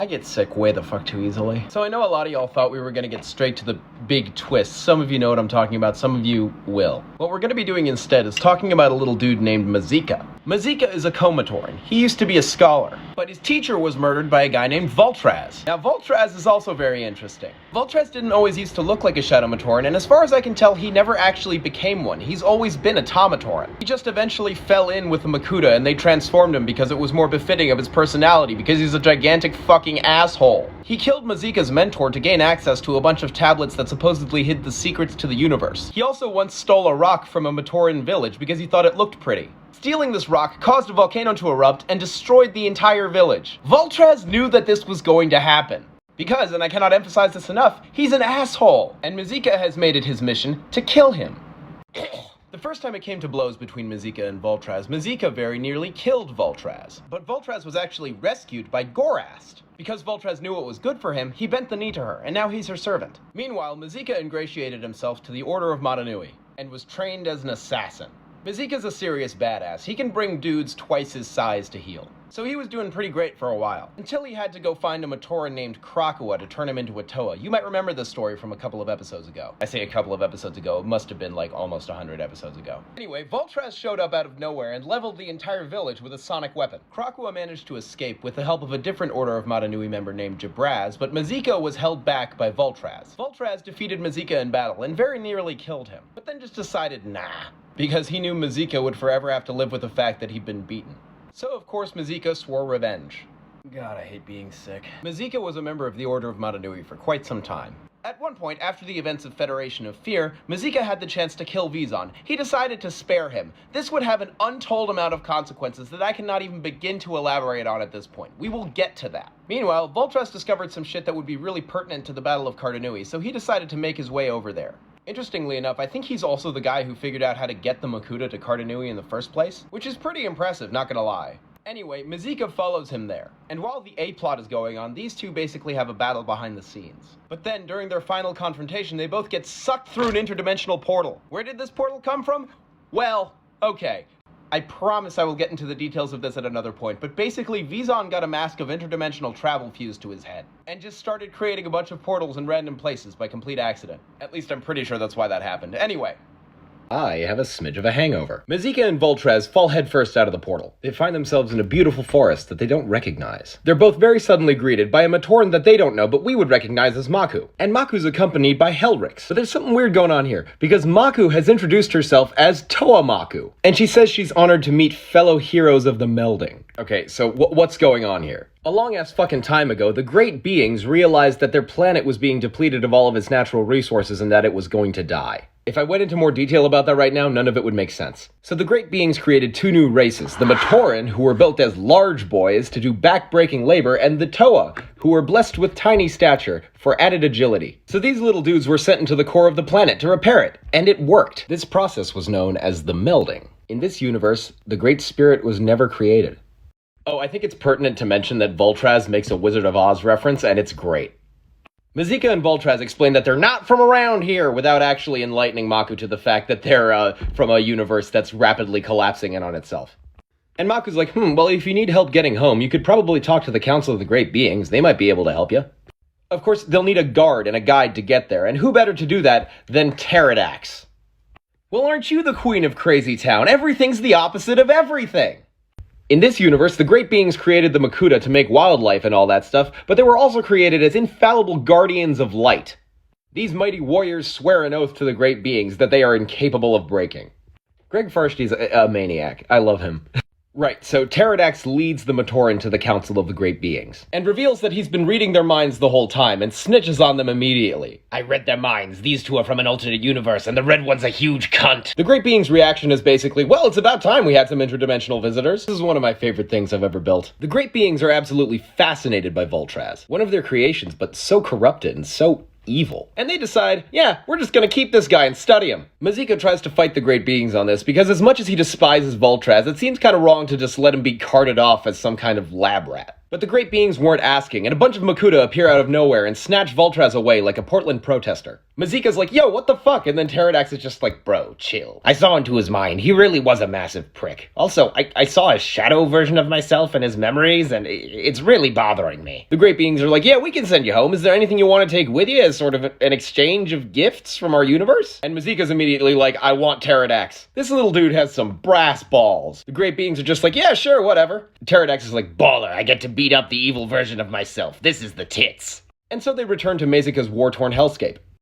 I get sick way the fuck too easily. So I know a lot of y'all thought we were gonna get straight to the big twist. Some of you know what I'm talking about, some of you will. What we're gonna be doing instead is talking about a little dude named Mazika. Mazika is a Komatoran. He used to be a scholar, but his teacher was murdered by a guy named Voltraz. Now Voltraz is also very interesting. Voltraz didn't always used to look like a Shadow Matoran, and as far as I can tell, he never actually became one. He's always been a Tomatoran. He just eventually fell in with the Makuta, and they transformed him because it was more befitting of his personality, because he's a gigantic fucking asshole. He killed Mazika's mentor to gain access to a bunch of tablets that supposedly hid the secrets to the universe. He also once stole a rock from a Matoran village because he thought it looked pretty. Stealing this rock caused a volcano to erupt and destroyed the entire village. Voltraz knew that this was going to happen. Because, and I cannot emphasize this enough, he's an asshole, and Mazika has made it his mission to kill him. The first time it came to blows between Mazika and Voltraz, Mazika very nearly killed Voltraz. But Voltraz was actually rescued by Gorast. Because Voltraz knew what was good for him, he bent the knee to her, and now he's her servant. Meanwhile, Mazika ingratiated himself to the Order of Madanui, and was trained as an assassin. Mazika's a serious badass. He can bring dudes twice his size to heal. So he was doing pretty great for a while, until he had to go find a Matoran named Krakoa to turn him into a Toa. You might remember this story from a couple of episodes ago. I say a couple of episodes ago, it must have been like almost 100 episodes ago. Anyway, Voltraz showed up out of nowhere and leveled the entire village with a sonic weapon. Krakoa managed to escape with the help of a different Order of Madanui member named Jabraz, but Mazika was held back by Voltraz. Voltraz defeated Mazika in battle and very nearly killed him, but then just decided nah, because he knew Mazika would forever have to live with the fact that he'd been beaten. So, of course, Mazika swore revenge. God, I hate being sick. Mazika was a member of the Order of Madanui for quite some time. At one point, after the events of Federation of Fear, Mazika had the chance to kill Vizon. He decided to spare him. This would have an untold amount of consequences that I cannot even begin to elaborate on at this point. We will get to that. Meanwhile, Voltraz discovered some shit that would be really pertinent to the Battle of Cardanui, so he decided to make his way over there. Interestingly enough, I think he's also the guy who figured out how to get the Makuta to Cardanui in the first place, which is pretty impressive, not gonna lie. Anyway, Mazika follows him there, and while the A-plot is going on, these two basically have a battle behind the scenes. But then, during their final confrontation, they both get sucked through an interdimensional portal. Where did this portal come from? Well, okay. I promise I will get into the details of this at another point, but basically Vizon got a mask of interdimensional travel fused to his head, and just started creating a bunch of portals in random places by complete accident. At least I'm pretty sure that's why that happened. Anyway. I have a smidge of a hangover. Mazika and Voltraz fall headfirst out of the portal. They find themselves in a beautiful forest that they don't recognize. They're both very suddenly greeted by a Matoran that they don't know, but we would recognize as Maku. And Maku's accompanied by Helrix. But there's something weird going on here, because Maku has introduced herself as Toa Maku, and she says she's honored to meet fellow heroes of the Melding. Okay, so what's going on here? A long-ass fucking time ago, the Great Beings realized that their planet was being depleted of all of its natural resources and that it was going to die. If I went into more detail about that right now, none of it would make sense. So the Great Beings created two new races, the Matoran, who were built as large boys to do back-breaking labor, and the Toa, who were blessed with tiny stature for added agility. So these little dudes were sent into the core of the planet to repair it, and it worked. This process was known as the Melding. In this universe, the Great Spirit was never created. Oh, I think it's pertinent to mention that Voltraz makes a Wizard of Oz reference, and it's great. Mazika and Voltraz explain that they're not from around here without actually enlightening Maku to the fact that they're from a universe that's rapidly collapsing in on itself. And Maku's like, well, if you need help getting home, you could probably talk to the Council of the Great Beings. They might be able to help you. Of course, they'll need a guard and a guide to get there, and who better to do that than Pterodax? Well, aren't you the queen of Crazy Town? Everything's the opposite of everything! In this universe, the Great Beings created the Makuta to make wildlife and all that stuff, but they were also created as infallible guardians of light. These mighty warriors swear an oath to the Great Beings that they are incapable of breaking. Greg Farshti's a maniac. I love him. Right, so Pterodax leads the Matoran to the Council of the Great Beings, and reveals that he's been reading their minds the whole time, and snitches on them immediately. I read their minds. These two are from an alternate universe, and the red one's a huge cunt. The Great Beings' reaction is basically, well, it's about time we had some interdimensional visitors. This is one of my favorite things I've ever built. The Great Beings are absolutely fascinated by Voltraz, one of their creations, but so corrupted and so evil. And they decide, yeah, we're just gonna keep this guy and study him. Mazika tries to fight the Great Beings on this, because as much as he despises Voltraz, it seems kind of wrong to just let him be carted off as some kind of lab rat. But the great beings weren't asking, and a bunch of Makuta appear out of nowhere and snatch Voltraz away like a Portland protester. Mazika's like, yo, what the fuck? And then Pterodax is just like, bro, chill. I saw into his mind. He really was a massive prick. Also, I saw a shadow version of myself in his memories, and it's really bothering me. The great beings are like, yeah, we can send you home. Is there anything you want to take with you as sort of an exchange of gifts from our universe? And Mazika's immediately like, I want Pterodax. This little dude has some brass balls. The great beings are just like, yeah, sure, whatever. Pterodax is like, baller, I get to beat up the evil version of myself. This is the tits. And so they return to Mazika's war-torn hellscape.